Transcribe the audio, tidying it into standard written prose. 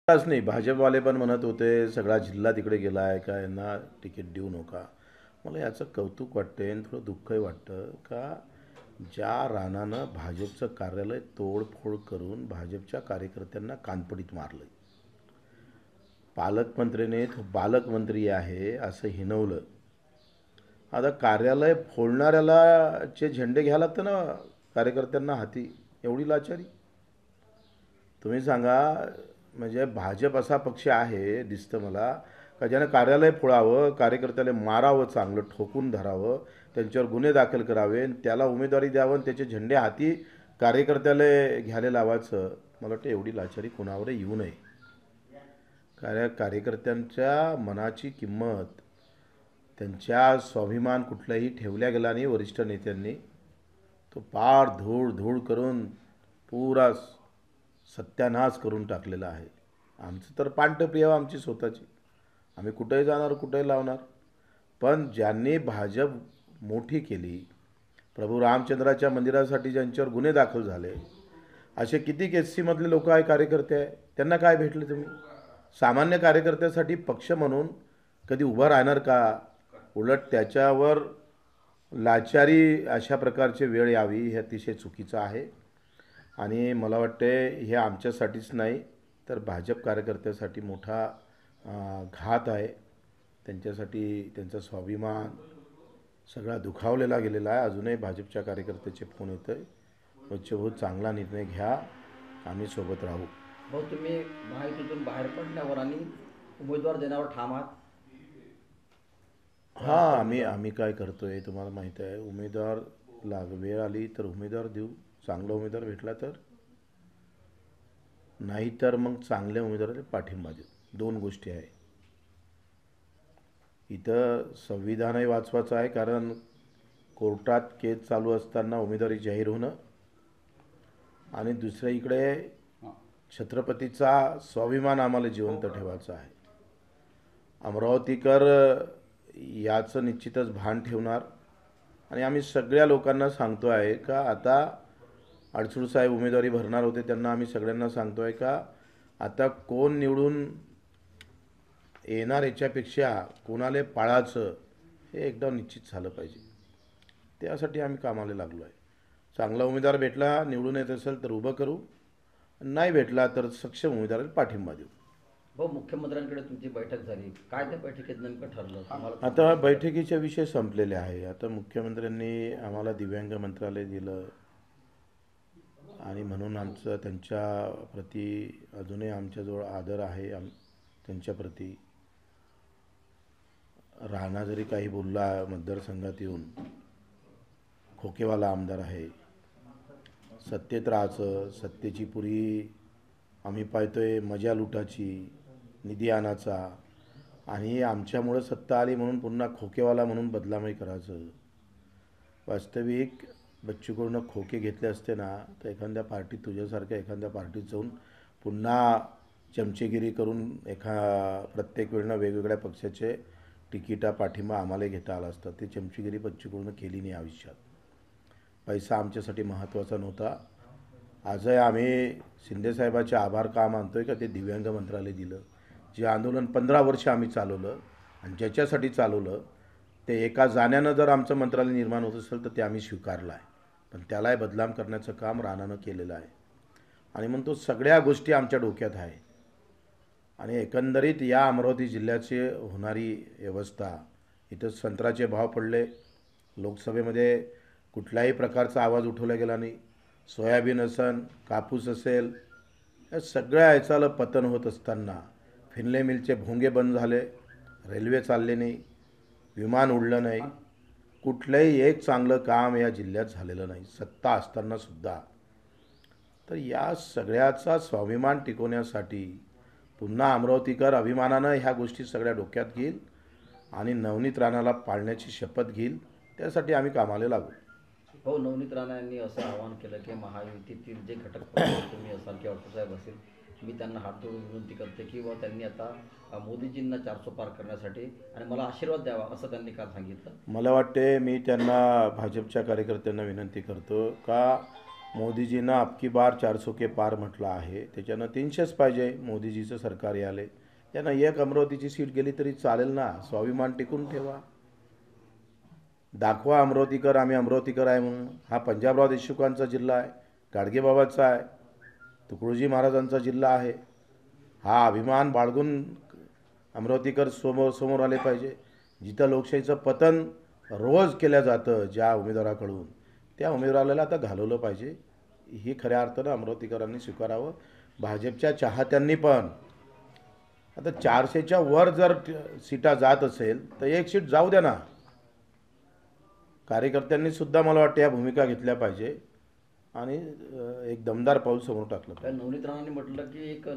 ताच नाही, भाजपवाले पण म्हणत होते सगळा जिल्हा तिकडे गेला आहे का, यांना तिकीट देऊ नका. मला याचं कौतुक वाटते आणि थोडं दुःखही वाटतं का ज्या राणानं भाजपचं कार्यालय तोडफोड करून भाजपच्या कार्यकर्त्यांना कानपडीत मारलं, पालकमंत्रीने तो बालकमंत्री आहे असं हिणवलं. आता कार्यालय फोडणाऱ्याला चे झेंडे घ्यायला लागतं ना कार्यकर्त्यांना हाती, एवढी लाचारी. तुम्ही सांगा, म्हणजे भाजप असा पक्ष आहे दिसतं मला का ज्यानं कार्यालय फोडावं, कार्यकर्त्याला मारावं, चांगलं ठोकून धरावं, त्यांच्यावर गुन्हे दाखल करावे, त्याला उमेदवारी द्यावं आणि त्याचे झेंडे हाती कार्यकर्त्याला घ्यायला लावायचं. मला वाटतं एवढी लाचारी कोणावर येऊ नये. कार्यकर्त्यांच्या मनाची किंमत, त्यांच्या स्वाभिमान कुठलाही ठेवल्या गेला नाही वरिष्ठ नेत्यांनी. तो पार धूळ धूळ करून पुरा सत्यानाश करून टाकलेला आहे. आमचं तर पांटप्रिय आमची स्वतःची, आम्ही कुठेही जाणार, कुठेही लावणार. पण ज्यांनी भाजप मोठी केली, प्रभू रामचंद्राच्या मंदिरासाठी ज्यांच्यावर गुन्हे दाखल झाले, असे किती एससीमधले लोक आहे, कार्यकर्ते आहे, त्यांना काय भेटले तुम्ही? सामान्य कार्यकर्त्यासाठी पक्ष म्हणून कधी उभं राहणार का? उलट त्याच्यावर लाचारी अशा प्रकारची वेळ यावी हे अतिशय चुकीचं आहे. आणि मला वाटते हे आमच्यासाठीच नाही तर भाजप कार्यकर्त्यासाठी मोठा घात आहे. त्यांच्यासाठी त्यांचा स्वाभिमान सगळा दुखावलेला गेलेला आहे. अजूनही भाजपच्या कार्यकर्त्याचे फोन येत आहे, बच्चू चांगला निर्णय घ्या, आम्ही सोबत राहू. भाऊ, तुम्ही महायुतीतून बाहेर पडण्यावर आणि उमेदवार देण्यावर ठाम आहात? हां, आम्ही काय करतोय तुम्हाला माहीत आहे. उमेदवार वेळ आली तर उमेदवार देऊ, चांगला उमेदवार भेटला तर, नाही तर मग चांगल्या उमेदवाराला पाठिंबा देऊ. दोन गोष्टी आहे. इथं संविधानही वाचवायचं आहे, कारण कोर्टात केस चालू असताना उमेदवारी जाहीर होणं, आणि दुसऱ्या इकडे छत्रपतीचा स्वाभिमान आम्हाला जिवंत ठेवायचा आहे. अमरावतीकर याचं निश्चितच भान ठेवणार. आणि आम्ही सगळ्या लोकांना सांगतो आहे का, आता अडसूळ साहेब उमेदवारी भरणार होते, त्यांना आम्ही सगळ्यांना सांगतो आहे का आता कोण निवडून येणार याच्यापेक्षा कोणाला पाळायचं हे एकदम निश्चित झालं पाहिजे. त्यासाठी आम्ही कामाला लागलो आहे. चांगला उमेदवार भेटला, निवडून येत असेल तर उभं करू, नाही भेटला तर सक्षम उमेदवाराला पाठिंबा देऊ. भाऊ, मुख्यमंत्र्यांकडे तुमची बैठक झाली, काय त्या बैठकीत नेमकं ठरलं तुम्हाला? आता बैठकीचे विषय संपलेले आहे. आता मुख्यमंत्र्यांनी आम्हाला दिव्यांग मंत्रालय दिलं आणि म्हणून आमचं त्यांच्या प्रती अजूनही आमच्याजवळ आदर आहे. त्यांच्याप्रती राणा जरी काही बोलला मतदारसंघात येऊन, खोकेवाला आमदार आहे, सत्तेत राहायचं, सत्तेची पुरी आम्ही पाहतोय मजा लुटाची, निधी आणायचा, आणि आमच्यामुळं सत्ता आली म्हणून पुन्हा खोकेवाला म्हणून बदलामी करायचं. वास्तविक बच्चूकडून खोके घेतले असते ना तर एखाद्या पार्टीत, तुझ्यासारख्या एखाद्या पार्टीत जाऊन पुन्हा चमचेगिरी करून प्रत्येक वेळेला वेगवेगळ्या पक्षाचे तिकिटा पाठिंबा आम्हाला घेता आला असता. ते चमचेगिरी बच्चूकडून केली नाही आयुष्यात. पैसा आमच्यासाठी महत्त्वाचा नव्हता. आजही आम्ही शिंदेसाहेबाचे आभार का मानतोय का ते दिव्यांग मंत्रालय दिलं. जे आंदोलन 15 वर्ष आम्ही चालवलं आणि ज्याच्यासाठी चालवलं ते एका जाण्यानं जर आमचं मंत्रालय निर्माण होत असेल तर ते आम्ही स्वीकारलं आहे. पण त्यालाही बदनाम करण्याचं काम राणानं केलेलं आहे. आणि मग तो सगळ्या गोष्टी आमच्या डोक्यात आहे. आणि एकंदरीत या अमरावती जिल्ह्याची होणारी व्यवस्था, इथं संत्र्याचे भाव पडले, लोकसभेमध्ये कुठल्याही प्रकारचा आवाज उठवला गेला नाही. सोयाबीन असेल, कापूस असेल, या सगळ्या ह्याचाला पतन होत असताना फिनले मिलचे भोंगे बंद झाले, रेल्वे चालले नाही, विमान उडलं नाही, कुठलंही एक चांगलं काम या जिल्ह्यात झालेलं नाही सत्ता असतानासुद्धा. तर या सगळ्याचा स्वाभिमान टिकवण्यासाठी पुन्हा अमरावतीकर अभिमानानं ह्या गोष्टी सगळ्या डोक्यात घेईल आणि नवनीत राणाला पाळण्याची शपथ घेईल. त्यासाठी आम्ही कामाला लागू. हो, नवनीत राणा यांनी असं आवाहन केलं की महायुतीतील जे घटक पक्ष तुम्ही असाल किंवा साहेब असेल, मी त्यांना हात जोडून विनंती करते की त्यांनी आता मोदीजींना 400 पार करण्यासाठी आणि मला आशीर्वाद द्यावा असं त्यांनी काल सांगितलं. मला वाटते मी त्यांना भाजपच्या कार्यकर्त्यांना विनंती करतो का मोदीजीनं अबकी बार 400 के पार म्हटलं आहे, त्याच्यानं 300च पाहिजे. मोदीजीचं सरकार आले त्यांना एक अमरावतीची सीट गेली तरी चालेल ना. स्वाभिमान टिकून ठेवा, दाखवा अमरावतीकर आम्ही अमरावतीकर आहे म्हणून. हा पंजाबराव देशमुखांचा जिल्हा आहे, गाडगेबाबाचा आहे, तुकडोजी महाराजांचा जिल्हा आहे. हा अभिमान बाळगून अमरावतीकर समोर आले पाहिजे. जिथं लोकशाहीचं पतन रोज केलं जातं ज्या उमेदवाराकडून, त्या उमेदवाराला आता घालवलं पाहिजे. ही खऱ्या अर्थानं अमरावतीकरांनी स्वीकारावं. भाजपच्या चाहत्यांनी पण आता 400च्या वर जर सीटा जात असेल तर एक सीट जाऊ द्या ना. कार्यकर्त्यांनी सुद्धा मला वाटतं या भूमिका घेतल्या पाहिजे आणि एक दमदार पाऊल समोर टाकलं पाहिजे. नवनीत राणांनी म्हटलं की एक